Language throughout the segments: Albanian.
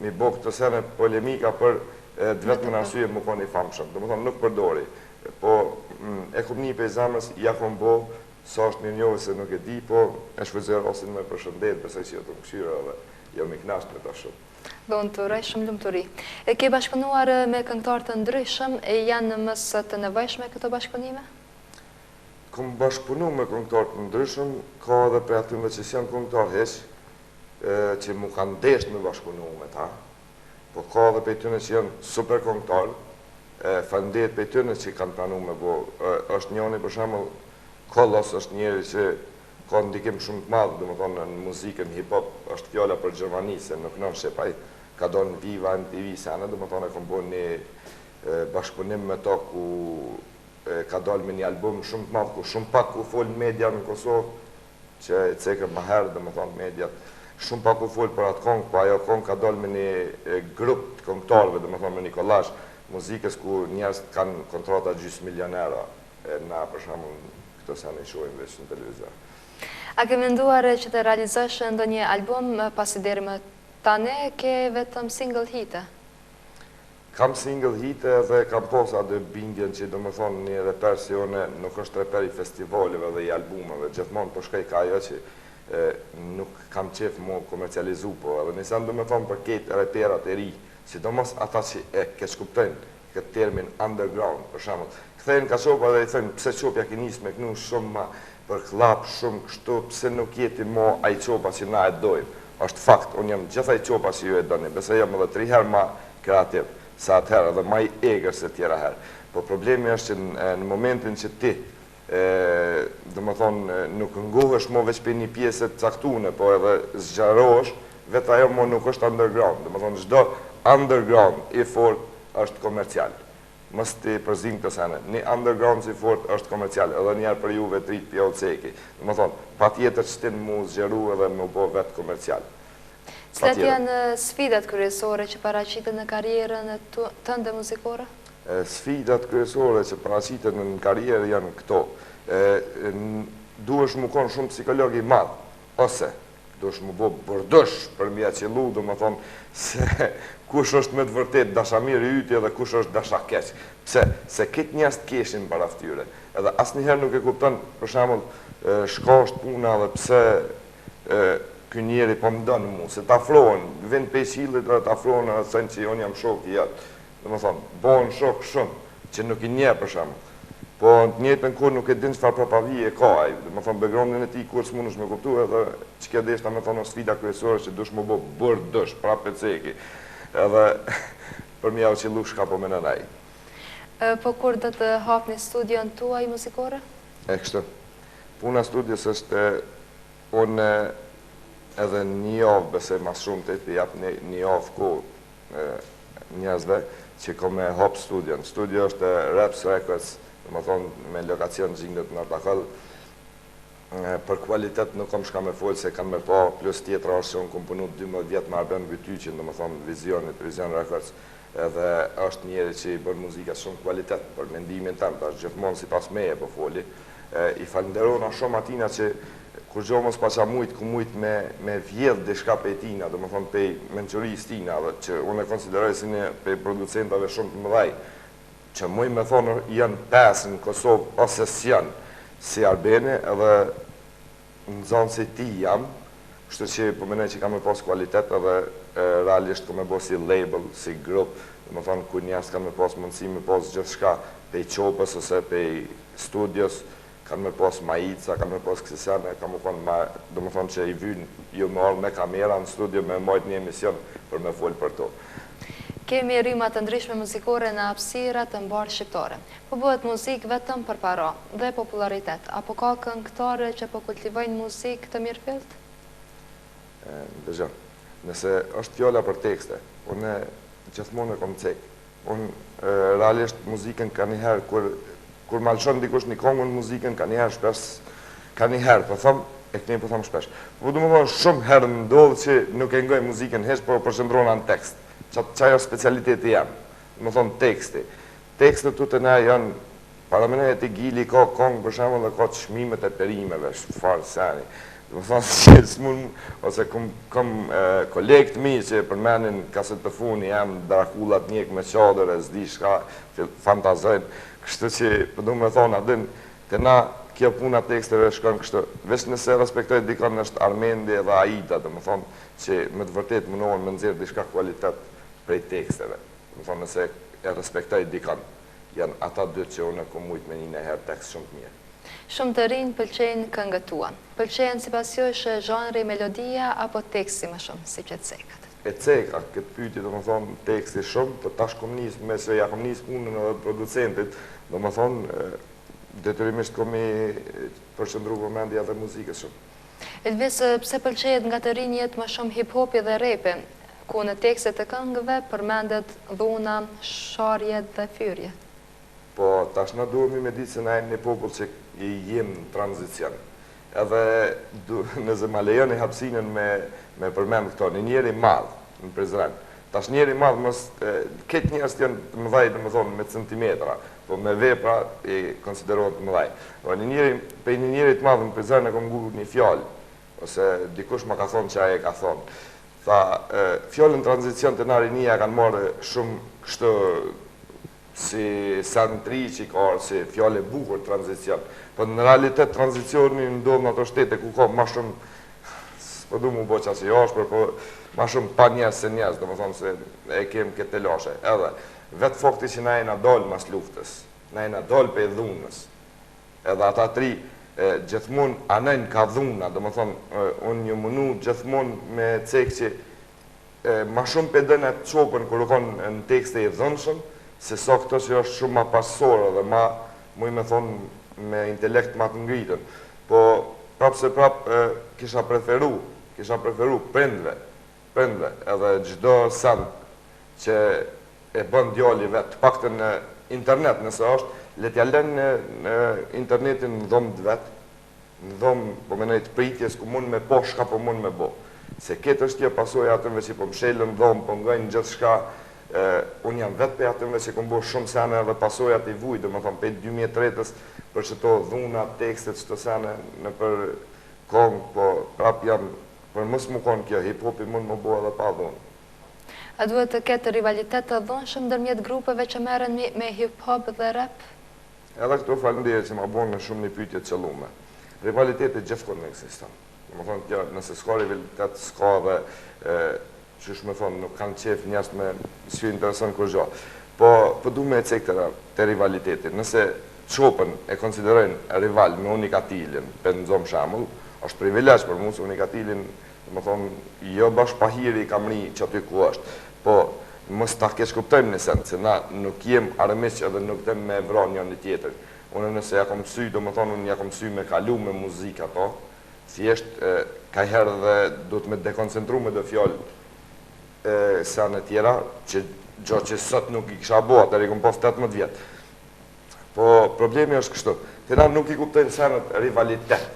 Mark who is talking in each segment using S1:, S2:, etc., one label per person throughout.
S1: mi bo këtë sene polemika për vetëm në arsye më koni famshëm. Do më thonë nuk përdori, po e kom një pejzamës, ja kom bo, sa është mirë njohë se nuk e di, po e shfrytëzoj rastin me përshëndet, besoj që jo të më këshyra dhe jam i knasht me ta shumë.
S2: Do në të rej shumë lumëturi. Ke bashkëpunuar me këngëtar të ndryshëm, e janë mësë të nevojshme këto bashkëpunime?
S1: Kom bashkëpunu me këngëtar të ndryshëm, ka edhe për atyme që si janë këngëtar heq, që mu kanë desht me bashkëpunu me ta, po ka edhe për tyne që janë super këngëtar, faleminderit për tyne që kanë pranu me bo. Është njëni për shembull Kollos është njëri që ka ndikim shumë të madh, domethënë në muzikën hip-hop, është fjala për Gjermani, se nuk nën shepaj, ka donë Viva MTV sene, domethënë e kom bo një bashkëpunim me to ku ka dalë me një album shumë të madh, ku shumë pak ku fol media në Kosovë, që e cekër më herë, domethënë mediat, shumë pak ku fol për atë kongë, po ajo kongë ka dalë me një grup të këngëtarëve, domethënë me një kollazh muzikës ku njerëz kanë kontrata gjysmë milionera, na për shembull këto sa ne shohim veç në televizor.
S2: A ke menduar që të realizosh ndonjë album pasi deri më tani ke vetëm single hite?
S1: Kam single hite dhe kam posa dhe bindjen që do më thonë një reper si one nuk është reper i festivaleve dhe i albumeve, gjithmonë po shkaj ka ajo që nuk kam qef mu komercializu, po edhe nisan do më thonë për ketë reperat e ri, sidomos ata që e keqkuptojnë këtë termin underground, për shembull. Kthejnë ka qopa dhe i thënë, pse qopja ki nis me knu shumë ma për klap, shumë kështu, pse nuk jeti mo aj qopa që na e dojmë. Është fakt, unë jam gjithaj qopa që ju e doni, besa jam edhe 3 herë ma kreativ, sa atëherë edhe ma i egrë se tjera herë. Po problemi është që në momentin që ti, dhe më thonë, nuk nguhesh mo veç për një pjesët caktune, po edhe zgjarosh, vetë ajo mo nuk është underground. Dhe më thonë, çdo underground i fort është komercial. Mos ti përzim këtë sene. Një underground si fort është komercial, edhe njerë për juve të rritë pja u ceki. Dhe më thonë, pa tjetër që ti mu zgjeru edhe mu bo vetë komercial.
S2: Cilat janë sfidat kryesore që paraqiten në karrierën tënde muzikore?
S1: Sfidat kryesore që paraqiten në karrierë janë këto. Duhesh mu konë shumë psikolog i madh, ose duhesh mu bo bërdush për mja qëllu, dhe më thonë se kush është me të vërtet dashamir i yti edhe kush është dashakeq. Pse? Se këtë njerëz të keshin para ftyre. Edhe asnjëherë nuk e kupton, për shembull, shka është puna dhe pse ky njeri po më don mua, se t'afrohen, vjen pe qillit dhe t'afrohen edhe thënë që unë jam shok i jat. Domethënë, bëhen shok shumë që nuk i njeh për shembull. Po në të njëjtën kohë nuk e din çfarë propavi e ka ai. Domethënë backgroundin e tij kur s'mundesh me kuptuar edhe çka deshta me thonë sfida kryesore që dush më bë bërdosh prapë ceki. Edhe për mja u qëllu shka po me nënaj.
S2: Po kur do të hapni studion tuaj muzikore?
S1: E kështë. Puna studios është unë edhe një javë, besoj mas shumë të të japë një javë ku njëzve që ko me hap studion. Studio është Raps Records, dhe më thonë me lokacion gjingët në Artakall. Për kualitet nuk kom shka me folë se kanë me pa, plus tjetër është që unë kom punu 12 vjetë me Arben Vytyqin, dhe më thonë Vision Records, edhe është njeri që i bërë muzikat shumë kualitet, për mendimin tem, ta është gjithmonë si pas meje po foli. I falenderona shumë atina që kur gjo mos paqa mujtë, ku mujtë me vjedhë dhe shka pe tina, dhe më thonë pe menqëris tina, dhe që unë e konsideroj si një pe producentave shumë të mëdhaj, që muj me thonë janë 5 në Kosovë, ose s'janë, si Arbeni, edhe në zonë si ti jam, kështu që po menoj që kam me pas kualitet edhe realisht ku me bo si label, si grup, dhe më thonë ku njerës kam me pas mundësi me pas gjithë shka pej qopës ose pej studios, kam me pas majica, kam me pas kësisjane, kam me konë, dhe më thonë që i vynë ju me orë me kamera në studio me majtë një emision për me folë për to.
S2: Kemi rrymat të ndryshme muzikore në hapësira të mbarë shqiptare. Po bëhet muzikë vetëm për para dhe popularitet, apo ka këngëtare që po kultivojnë muzikë të mirëfillt?
S1: Dëgjë, nëse është fjalla për tekste, unë gjithmonë e kom cekë. Unë realisht muzikën ka njëherë, kur malëshon dikush një kongën muzikën, ka njëherë shpesh, ka njëherë, po thëmë, e këni po thëmë shpesh. Po du më thonë shumë herë më ndodhë që nuk e ngoj muzikën hesh, po përshëndrona në tekst. Qaj është specialiteti jam, më thonë teksti. Tekstet të të ne janë, para mene e të gili ka kongë për shemë dhe ka të shmimet e perimeve, farë seni. Më thonë që s'mun, ose kom kolegë të mi që përmenin kaset të funi jam Drakulat njek me qadër e zdi shka fantazojnë, kështu që përdu me thonë adin të na kjo puna teksteve shkon kështu, veç nëse respektoj dikon është Armendi dhe Aida, dhe më thonë që me të vërtet mënohen me nëzirë dishka kvalitet prej teksteve, më thonë nëse e respektoj dikon, janë ata dy që unë kom mujt me një herë tekst shumë të mirë.
S2: Shumë të rinj pëlqejnë këngët tua. Pëlqejnë sipas jush zhanri melodia apo teksti më shumë, si që cekat?
S1: E ceka, këtë pyetje do më thonë teksti shumë, të tash kom njës, me se ja kom njës punën edhe producentit, do më thonë detyrimisht kom i përshëndru vëmendja dhe muzikës shumë.
S2: Elvis, pse pëlqejet nga të rinjet më shumë hip-hopi dhe repi, ku në tekstet e këngëve përmendet dhuna, sharjet dhe fyrje?
S1: Po, tash në duhemi me ditë se na e një popull që i jem në tranzicion. Edhe nëse ma lejon i hapsinën me përmend këto, një njeri madhë në Prizren. Tash njeri madhë, këtë njerës të janë të mëdhaj, dhe më thonë, me centimetra, po me vepra i konsiderohet të mëdhaj. Pe një njeri të madhë në Prizren e kom gurur një fjallë, ose dikush ma ka thonë që aje ka thonë. Tha, fjallën tranzicion të nari një kanë marrë shumë kështë si santri që ka orë, si fjallë e bukur tranzicion. Po në realitet tranzicioni ndodhë në ato shtete ku ka ma shumë, s'po du mu bo që asë jashpër, po ma shumë pa njerës se njerës, dhe më thonë se e kem këtë të lashe. Edhe, vetë fakti që na e na dollë mas luftës, na e na dollë pe dhunës, edhe ata tri, gjithmon anën ka dhuna, dhe më thonë, unë një mënu gjithmon me cekë që ma shumë pe dënë e qopën kërë konë në tekste i dhënshëm, se sa këto që është shumë ma pasore dhe ma, muj me thonë, me intelekt ma të ngritën. Po, prapë se prapë, kisha preferu prindve, edhe gjdo sen që e bën djali vetë, pak të në internet nëse është, le t'ja len në internetin në dhomë të vetë, në dhomë, po me nëjtë pritjes, ku mund me po shka po mund me bo. Se këtë është tje pasoj atëmve që po mshelën në dhomë, po ngajnë gjithë shka, unë jam vetë për atëmve që kom bo shumë sene dhe pasojat i vujtë, dhe më thonë, për 2003-ës, për që to dhuna, tekstet, që të sene në për kongë, po prap jam, për mësë mu konë kjo, hip-hopi mund më bo edhe pa dhunë.
S2: A duhet të ketë rivalitet të dhunshëm ndërmjet grupeve që merren me hip-hop dhe rap?
S1: Edhe këto falëndirë që ma bonë në shumë një pyetje qëllume. Rivaliteti gjithkohë në eksiston. Më thonë, kjo, nëse s'ka rivalitet, s'ka dhe qysh me thonë, nuk kanë qef njështë me sy interesën kur gjo. Po du me e cek të rivaliteti. Nëse qopën e konsiderojnë rival me Unikatilin, për në zomë shamull, është privilegj për mu se Unikatilin, më thonë, jo bash pahiri i kamri që aty ku është. Po, mos ta keq kuptojmë në sens, se na nuk jem armiq edhe nuk tem me vra njën një tjetër. Unë nëse ja kom sy, do më thonë, unë ja kom sy me kalu me muzika ato, thjesht ka herë dhe do të me dekoncentru me do fjallë sa në tjera, që gjo që sot nuk i kisha bo, atër i kom pas 18 vjetë. Po problemi është kështu, të na nuk i kuptojnë senët rivalitet.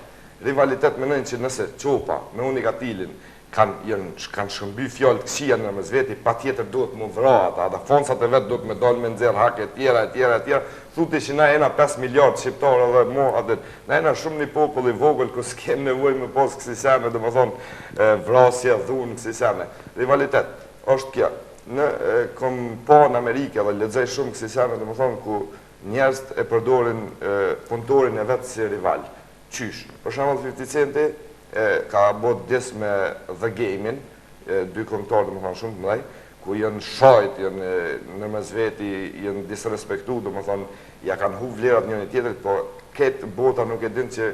S1: Rivalitet me nëjnë që nëse qopa me Unikatilin kanë shëmby fjallë të këshia në mëz veti, pa tjetër duhet mu vra ata, dhe fonsat e vetë duhet me dollë me nëzirë hake tjera, thuti që na ena 5 miliard shqiptarë dhe mo, na ena shumë një popull i vogël, ku s'kem nevoj me pos kësi sene, dhe më thonë vrasje, dhunë kësi sene. Rivalitet, është kja. Kom po në Amerike dhe ledzej shumë kësi sene, dhe më thonë, ku njerëz e përdorin punëtorin e vetë si rival. Qysh? Për shembull 50 Centi ka bot dis me The Game-in, dy këngëtarë dhe më thonë shumë të mëdhej, ku janë shajt, janë në mes veti, janë disrespektu, dhe më thonë, ja kanë hu vlerat njëri tjetrit, po këtë bota nuk e din që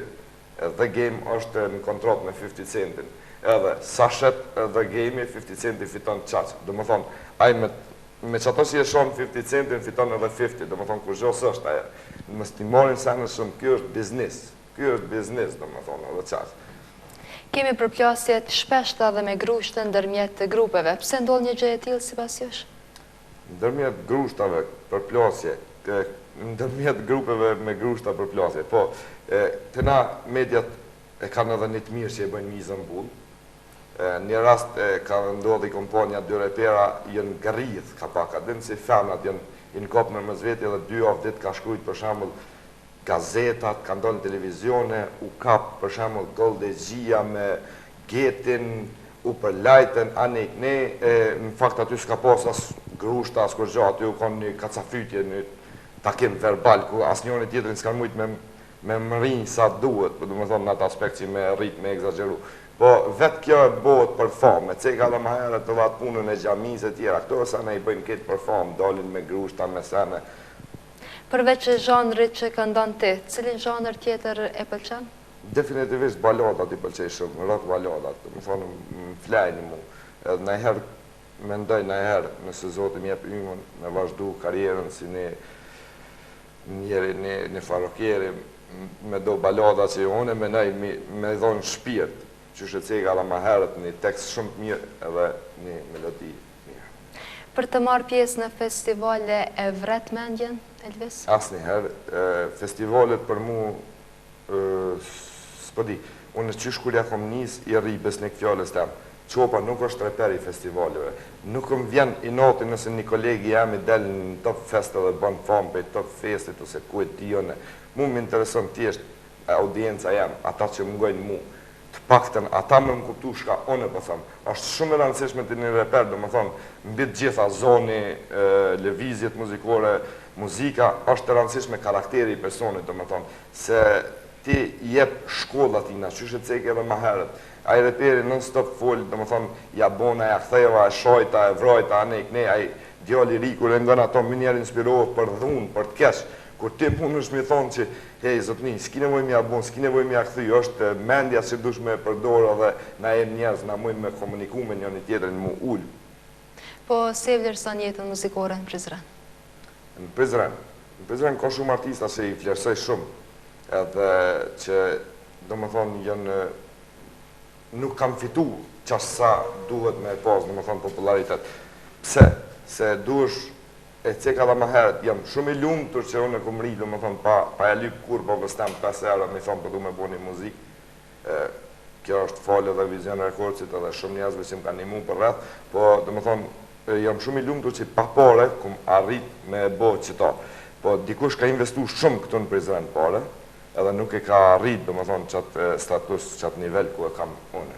S1: The Game është në kontrat me 50 Centin. Edhe, sa shet The Game-i, 50 Centi fiton qaqë. Dhe më thonë, aj me që ato që e shonë 50 Centin, fiton edhe 50, dhe më thonë, kur gjos është aja. Më stimorin senës shumë, kjo është biznis. Kjo është biznis, dhe më thonë, edhe qaqë.
S2: Kemi përplasjet shpeshta dhe me grushtë ndërmjet të grupeve. Pse ndodh një gjë e tillë sipas jush?
S1: Ndërmjet grushtave përplasje, ndërmjet grupeve me grushta përplasje. Po, të na mediat e kanë edhe një të mirë që e bëjnë mizën bull. Një rast ka ndodhi komponja dy repera jënë gërrith ka paka, dinë si femnat jënë kopë në mëzveti edhe 2 javë ditë ka shkrujt për shambull gazetat, ka ndonë në televizione, u kap për shembull Goldegjia me Getin, u përlajten, anik ne, në fakt aty s'ka pas as grushta, as kur gjë, aty u kon një kacafytje, një takim verbal, ku as njëri tjetrin s'kan mujt me mërinj sa duhet, për du më thonë në atë aspekt që me rrit, me egzageru. Po vetë kjo e bëhet për famë, ceka dhe ma herët të vatë punën e xhamisë e tjera, këto sa ne i bëjnë këtë për famë, dalin me grushta, me sene.
S2: Përveç zhanrit që këndon ti, cilin zhanr tjetër e pëlqen?
S1: Definitivisht baladat i pëlqej shumë, rock baladat, më thonë më flajnë mu. Edhe najherë, mendoj najherë, nëse Zoti më jep ymën, me vazhdu karierën si një farokjeri, me do balada që une menaj me dhonë shpirt, që shëcega dhe ma herët një tekst shumë të mirë edhe një melodi mirë.
S2: Për të marrë pjesë në festivale e vret mendjen, Elvis?
S1: Asnjëherë, festivalet për mu, s'po di, unë qysh kur ja kom nis i rri besnik fjallës tem, qopa nuk është reper i festivaleve, nuk më vjen i noti nëse një kolegi jam i del në top fest dhe bën famë për top festit ose ku e tijone, mu më intereson tjesht audienca jam, ata që më ngojnë mu, të paktën, ata me më kuptu shka one po thëmë, është shumë e rëndësishme të një reper, do më thonë, mbi të gjitha zoni, lëvizjet muzikore, muzika, është e rëndësishme karakteri i personit, do më thonë, se ti jep shkolla tina, qyshe të ceke edhe ma herët, a i reperi non stop full, do më thonë, ja bona, ja ktheva, e shojta, e vrojta, anek, ne, a i djali ri, kur e ngon ato, më njerë inspirohet për dhunë, për të kesh, kur ti mund është mi thonë që, hej, zotni, s'ki nevoj mi abon, s'ki nevoj mi akthy, është mendja që dush me përdorë dhe na e njerëz, na mujnë me komuniku me njëni tjetërin mu ullë.
S2: Po, se vlerëson jetën muzikore në Prizren?
S1: Në Prizren ka shumë artista që i vlerësoj shumë, edhe që, do më thonë, nuk kam fitu qashtë sa duhet me pas, do më thonë, popularitet. Pse? Se dush e ceka dhe ma herët, jam shumë i lumë tërë që unë e këmë rritë, më thonë, pa e lypë kur, po vëstem 5 herë, me thonë, për du me bo një muzikë. Kjo është falë dhe vizion e rekordësit, edhe shumë njëzve që më ka një mu për rreth, po, dhe më thonë, jam shumë i lumë tërë që pa pare, këmë arritë me bo qëta. Po, dikush ka investu shumë këtu në Prizren pare, edhe nuk e ka arritë, dhe më thonë, qatë status, qatë nivel ku e kam unë.